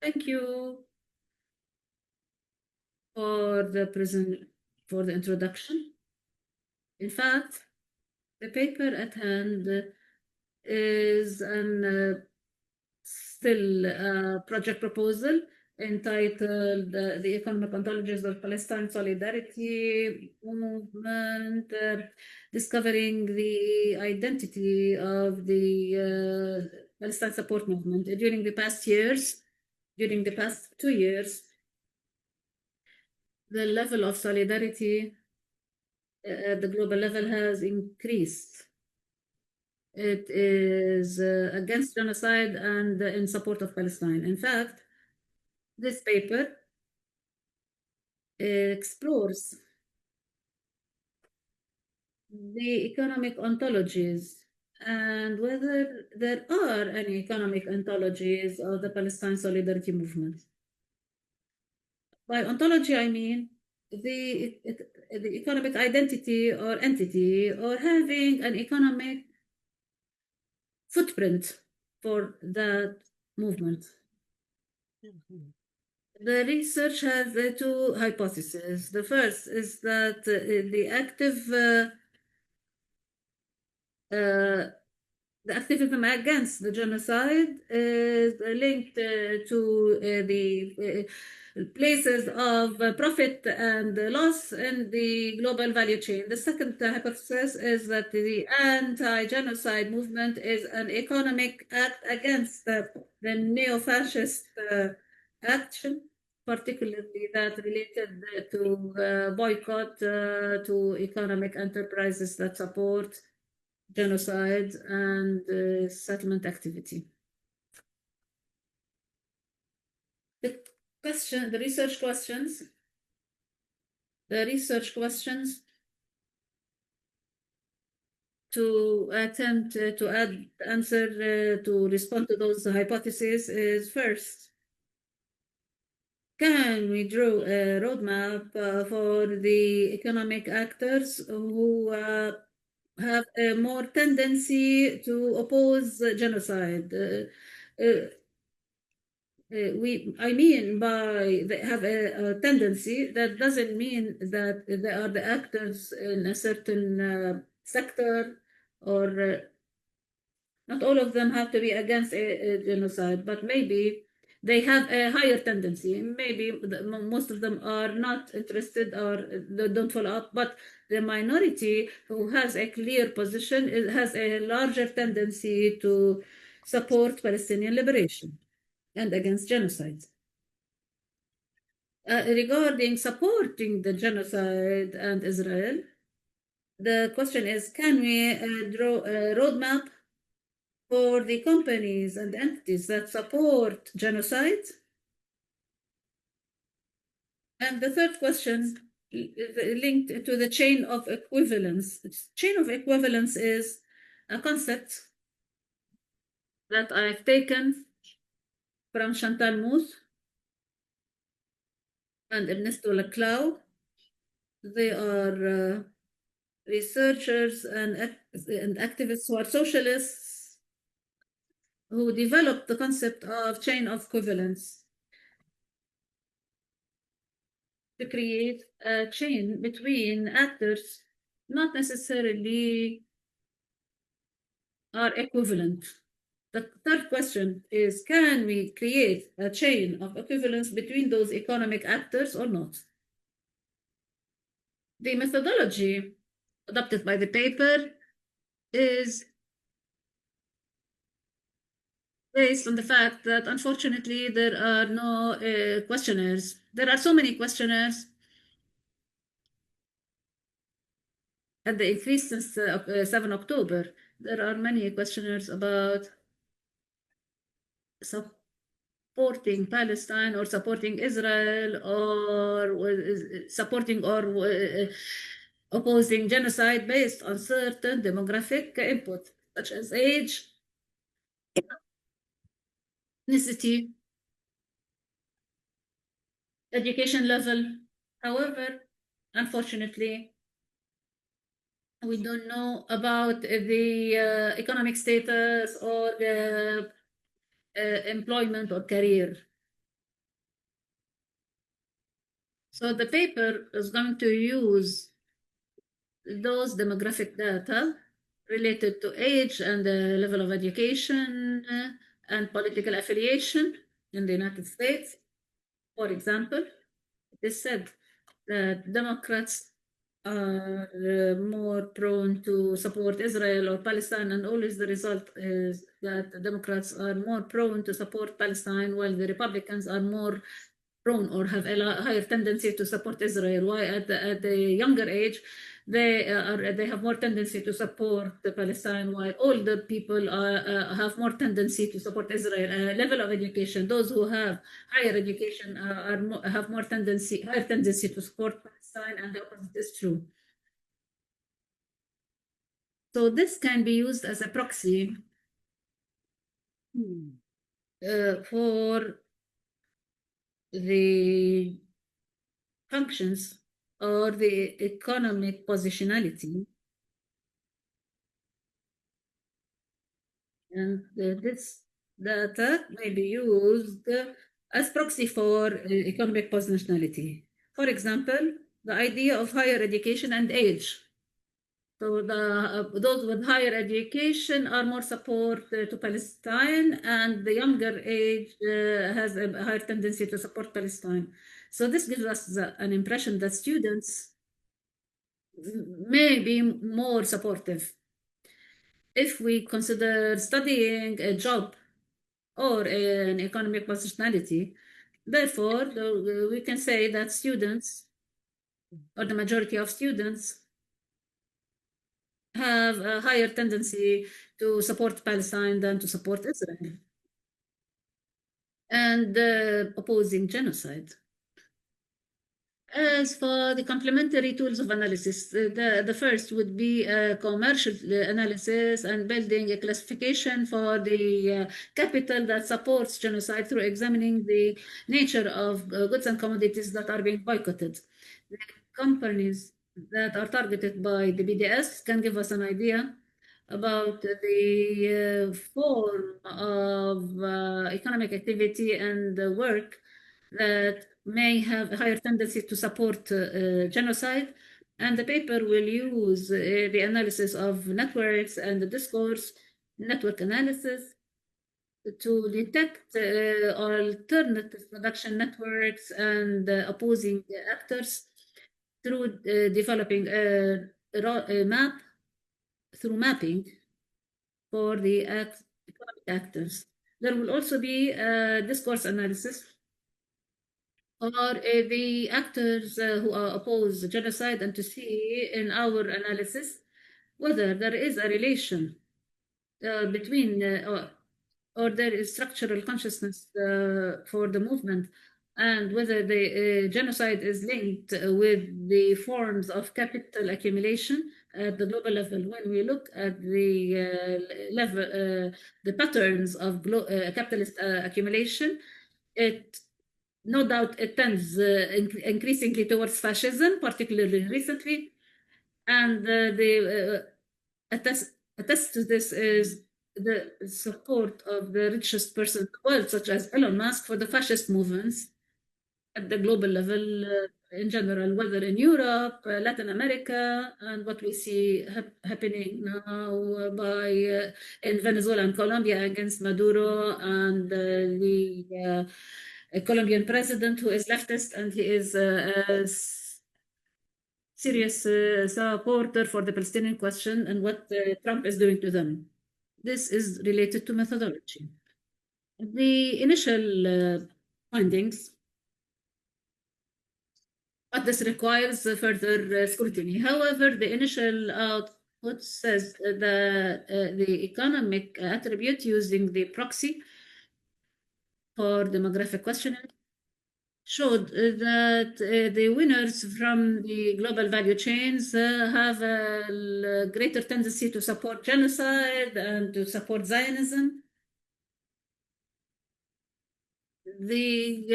Thank you for the introduction. In fact, the paper at hand is still a project proposal entitled The Economic Ontologies of Palestine Solidarity Movement, discovering the identity of the Palestine support movement. During the past 2 years, the level of solidarity at the global level has increased. It is against genocide and in support of Palestine. In fact, this paper explores the economic ontologies and whether there are any economic ontologies of the Palestine solidarity movement. By ontology, I mean the economic identity or entity or having an economic footprint for that movement. The research has two hypotheses. The first is that the activism against the genocide is linked to the places of profit and loss in the global value chain. The second hypothesis is that the anti-genocide movement is an economic act against the neo-fascist action, particularly that related to boycott, to economic enterprises that support genocide and settlement activity. The research questions to attempt to answer to respond to those hypotheses is first, can we draw a roadmap for the economic actors who have a more tendency to oppose genocide? I mean by they have a tendency, that doesn't mean that they are the actors in a certain sector, or not all of them have to be against a genocide, but maybe they have a higher tendency. Maybe most of them are not interested or they don't follow up, but the minority who has a clear position has a larger tendency to support Palestinian liberation and against genocide. Regarding supporting the genocide and Israel, the question is, can we draw a roadmap for the companies and entities that support genocide? And the third question is linked to the chain of equivalence. Chain of equivalence is a concept that I've taken from Chantal Mouffe and Ernesto Laclau. They are researchers and activists who are socialists who developed the concept of chain of equivalence to create a chain between actors not necessarily are equivalent. The third question is, can we create a chain of equivalence between those economic actors or not? The methodology adopted by the paper is based on the fact that unfortunately there are no questionnaires. There are so many questionnaires at the increase since 7 October. There are many questionnaires about supporting Palestine or supporting Israel or supporting or opposing genocide based on certain demographic input, such as age, ethnicity, education level. However, unfortunately, we don't know about the economic status or the employment or career. So the paper is going to use those demographic data related to age and the level of education and political affiliation in the United States. For example, it is said that Democrats are more prone to support Israel or Palestine, and always the result is that the Democrats are more prone to support Palestine, while the Republicans are more prone or have a higher tendency to support Israel. Why at the younger age they have more tendency to support the Palestine, while older people have more tendency to support Israel. Level of education, those who have higher education have more tendency higher tendency to support Palestine, and the opposite is true. So this can be used as a proxy for the functions or the economic positionality. And this data may be used as proxy for economic positionality. For example, the idea of higher education and age. So those with higher education are more support to Palestine, and the younger age has a higher tendency to support Palestine. So this gives us an impression that students may be more supportive if we consider studying a job or an economic positionality. Therefore, we can say that students, or the majority of students, have a higher tendency to support Palestine than to support Israel and opposing genocide. As for the complementary tools of analysis, the first would be commercial analysis and building a classification for the capital that supports genocide through examining the nature of goods and commodities that are being boycotted. The companies that are targeted by the BDS can give us an idea about the form of economic activity and work that may have a higher tendency to support genocide. And the paper will use the analysis of networks and the discourse, network analysis, to detect alternative production networks and opposing actors through developing a map, through mapping for the economic actors. There will also be discourse analysis or the actors who oppose genocide, and to see in our analysis whether there is a relation between or there is structural consciousness for the movement, and whether the genocide is linked with the forms of capital accumulation at the global level. When we look at the level, the patterns of capitalist accumulation, it no doubt it tends increasingly towards fascism, particularly recently. And the attest to this is the support of the richest person in the world, such as Elon Musk, for the fascist movements at the global level in general, whether in Europe, Latin America, and what we see happening now in Venezuela and Colombia against Maduro and the Colombian president, who is leftist, and he is a serious supporter for the Palestinian question and what Trump is doing to them. This is related to methodology. The initial findings, but this requires further scrutiny. However, the initial output says that the economic attribute using the proxy for demographic questioning showed that the winners from the global value chains have a greater tendency to support genocide and to support Zionism. These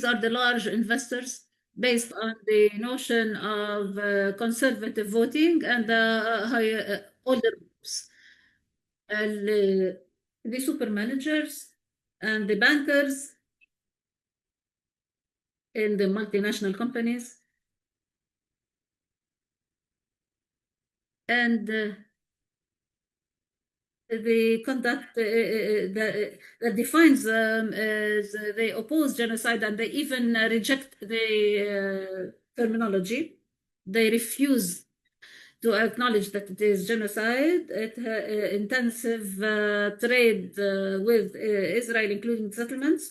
are the large investors based on the notion of conservative voting and older groups. The super managers and the bankers in the multinational companies, and the conduct that defines as they oppose genocide, and they even reject the terminology. They refuse to acknowledge that it is genocide. It intensive trade with Israel, including settlements,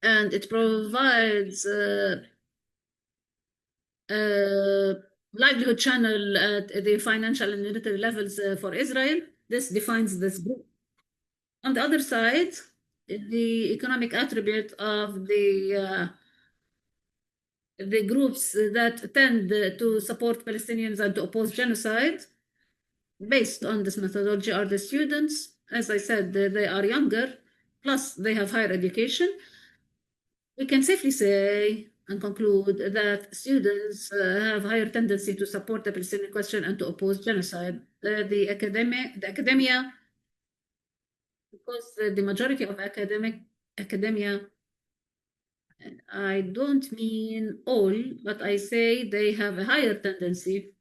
and it provides uh, livelihood channel at the financial and military levels for Israel. This defines this group. On the other side, the economic attribute of the groups that tend to support Palestinians and to oppose genocide based on this methodology are the students. As I said, they are younger, plus they have higher education. We can safely say and conclude that students have higher tendency to support the Palestinian question and to oppose genocide. The academia, because the majority of academia, I don't mean all, but I say they have a higher tendency.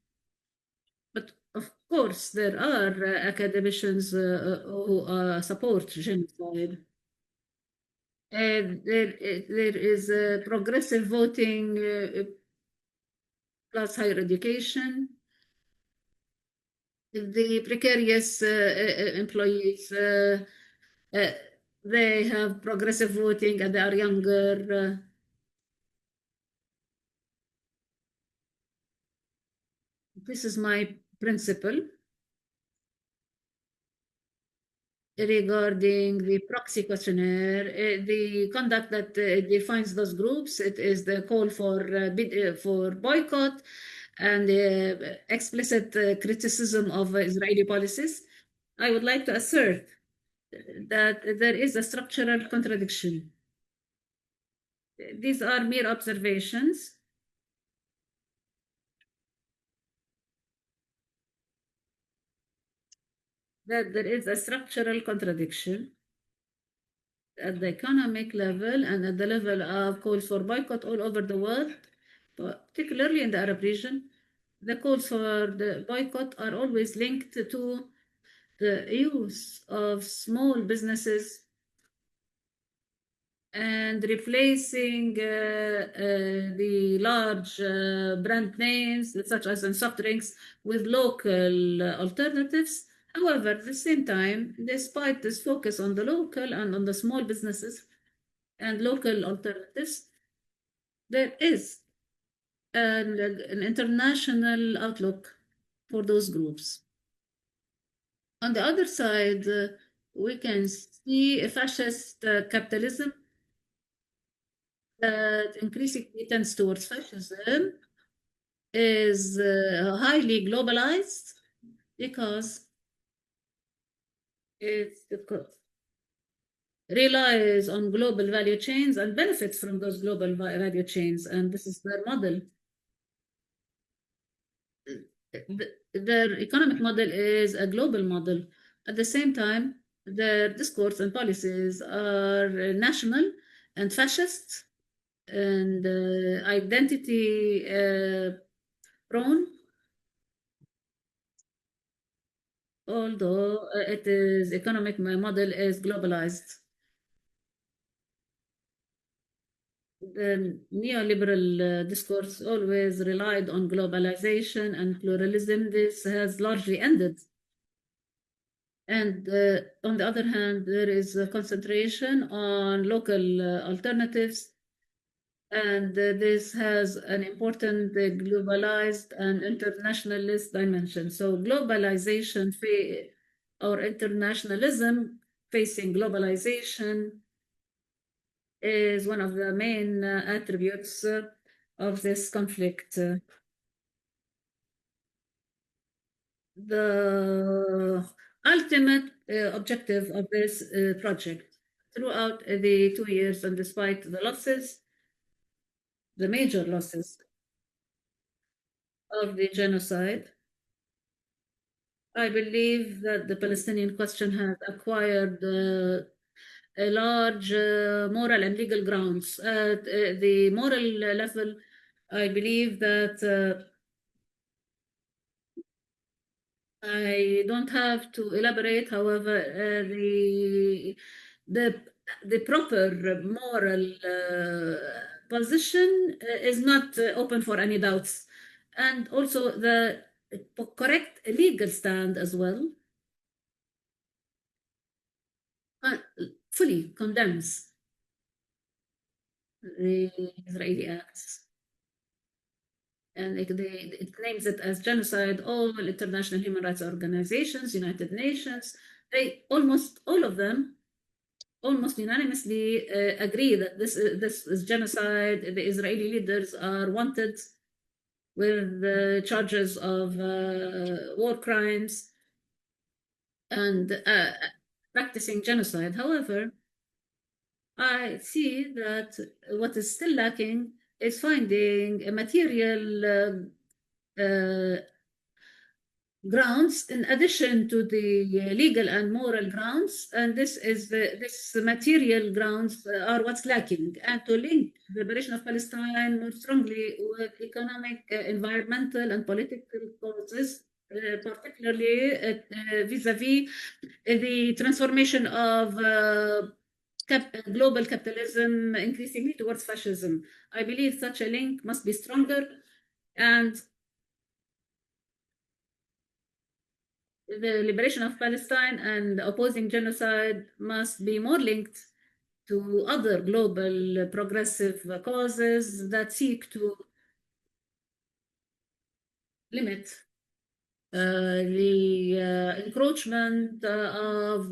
But of course, there are academicians who support genocide. There is progressive voting plus higher education. The precarious employees, uh, they have progressive voting and they are younger. This is my principle regarding the proxy questionnaire. The conduct that defines those groups, it is the call for boycott and explicit criticism of Israeli policies. I would like to assert that there is a structural contradiction. These are mere observations. That there is a structural contradiction at the economic level and at the level of calls for boycott all over the world, particularly in the Arab region. The calls for the boycott are always linked to the use of small businesses and replacing the large brand names, such as in soft drinks, with local alternatives. However, at the same time, despite this focus on the local and on the small businesses and local alternatives, there is an international outlook for those groups. On the other side, we can see a fascist capitalism that increasingly tends towards fascism is highly globalized because it relies on global value chains and benefits from those global value chains, and this is their model. Their economic model is a global model. At the same time, their discourse and policies are national and fascist and identity prone, although it is economic model is globalized. The neoliberal discourse always relied on globalization and pluralism. This has largely ended. And on the other hand, there is a concentration on local alternatives, and this has an important globalized and internationalist dimension. So globalization or internationalism facing globalization is one of the main attributes of this conflict. The ultimate objective of this project throughout the 2 years, and despite the losses, the major losses of the genocide, I believe that the Palestinian question has acquired a large moral and legal grounds. At the moral level, I believe that I don't have to elaborate. However, the the proper moral position is not open for any doubts, and also the correct legal stand as well uh, fully condemns the Israeli acts. And it claims it as genocide. All international human rights organizations, United Nations, they almost all of them almost unanimously agree that this is genocide. The Israeli leaders are wanted with charges of war crimes and practicing genocide. However, I see that what is still lacking is finding a material grounds in addition to the legal and moral grounds, and this material grounds are what's lacking, and to link the liberation of Palestine more strongly with economic, environmental, and political causes, particularly vis-a-vis the transformation of global capitalism increasingly towards fascism. I believe such a link must be stronger, and the liberation of Palestine and opposing genocide must be more linked to other global progressive causes that seek to limit the encroachment of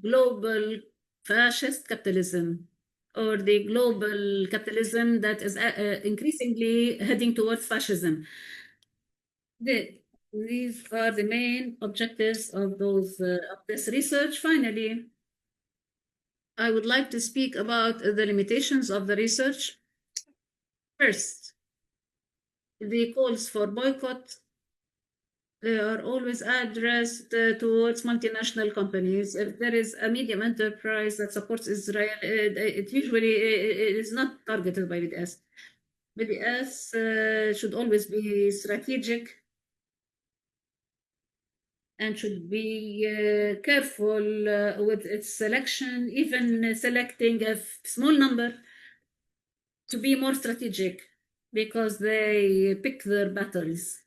global fascist capitalism, or the global capitalism that is increasingly heading towards fascism. These are the main objectives of this research. Finally, I would like to speak about the limitations of the research. First, the calls for boycott are always addressed towards multinational companies. If there is a medium enterprise that supports Israel, it usually is not targeted by BDS. BDS should always be strategic and should be careful with its selection, even selecting a small number to be more strategic, because they pick their battles.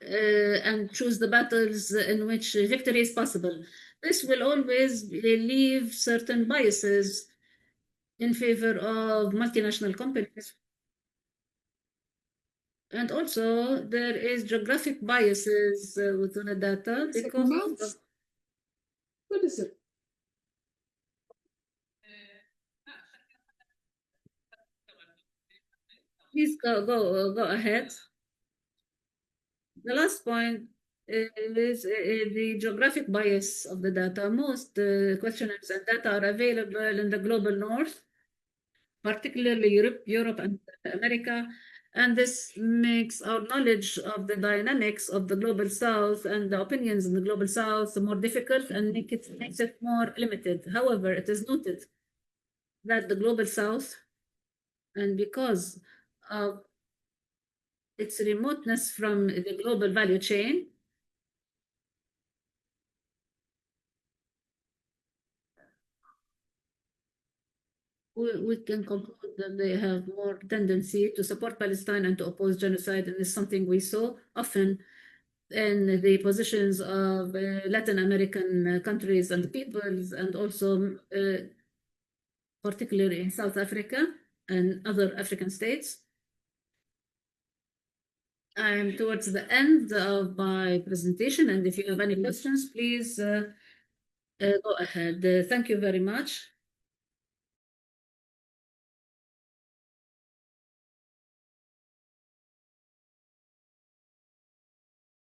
And choose the battles in which victory is possible. This will always leave certain biases in favor of multinational companies. And also, there is geographic biases within the data because of, what is it? Please go ahead. The last point is the geographic bias of the data. Most questionnaires and data are available in the global north, particularly Europe and America. And this makes our knowledge of the dynamics of the global south and the opinions in the global south more difficult, and makes it more limited. However, it is noted that the global south, and because of its remoteness from the global value chain, we can conclude that they have more tendency to support Palestine and to oppose genocide, and it's something we saw often in the positions of Latin American countries and peoples, and also particularly in South Africa and other African states. I'm towards the end of my presentation, and if you have any questions, please go ahead. Thank you very much.